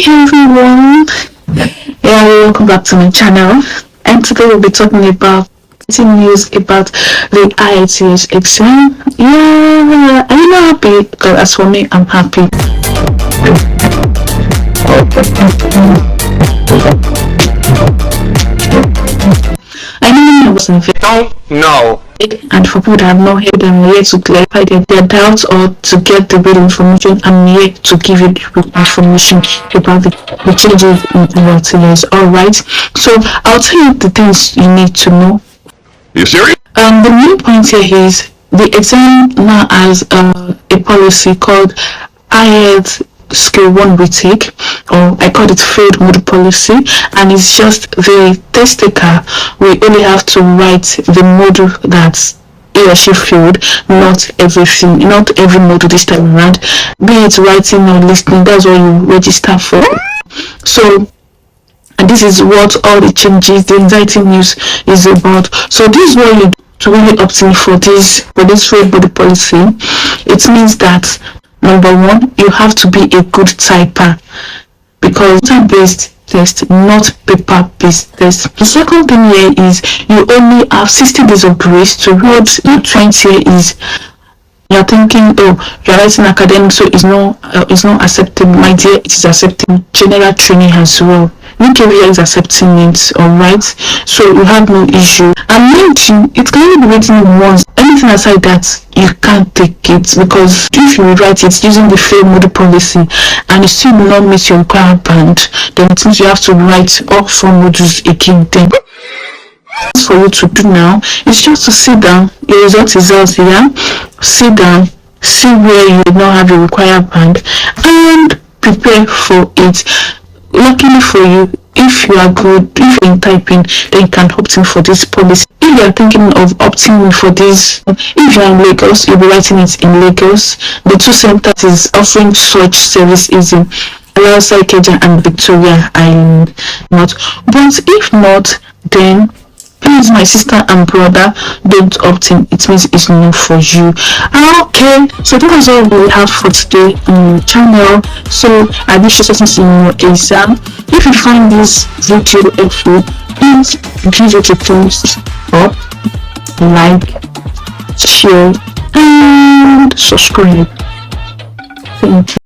Hi everyone, welcome back to my channel, and today we'll be talking about news about the IELTS exam. Yeah, are you not happy? Because as for me, I'm happy. I know I wasn't No. And for people that have not heard, I'm here to clarify their doubts or to get the real information. I'm here to give you the real information about the changes in IELTS. Alright, so I'll tell you the things you need to know. You serious? The main point here is the exam now has a policy called IELTS Skill 1 retake, or I call it failed mode policy, and it's just the test taker will only have to write the module that he or she failed, not everything, not every module this time around, be it writing or listening. That's what you register for. So, and this is what all the changes, the exciting news is about. So this is what you to really opt in for this failed body policy. It means that number one, you have to be a good typer, because type-based test, not paper-based test. The second thing here is you only have 60 days of grace to read. The 20 here is you're thinking, oh, you're writing academic, so it's not accepted. My dear, it is accepting general training as well. UKVA is accepting it, alright, so you have no issue. And mind you, it can only be written once. Anything aside that, you can't take it, because if you write it using the failed module policy and you still do not meet your required band, then it means you have to write all 4 modules again. Then for you to do now is just to sit down. Your result is out here. Sit down, see where you did not have your required band, and prepare for it. Luckily for you, if you are good, if you're in typing, then you can opt in for this policy. If you are thinking of opting in for this, if you are in Lagos, you'll be writing it in Lagos. The 2 centers is offering such service is in Alausa, Ikeja and Victoria Island. But if not, then please, my sister and brother, don't opt in. It means it's not for you. Okay, so that is all we have for today on the channel. So I wish you success in your exam. If you find this video helpful, please give it a thumbs up, like, share, and subscribe. Thank you.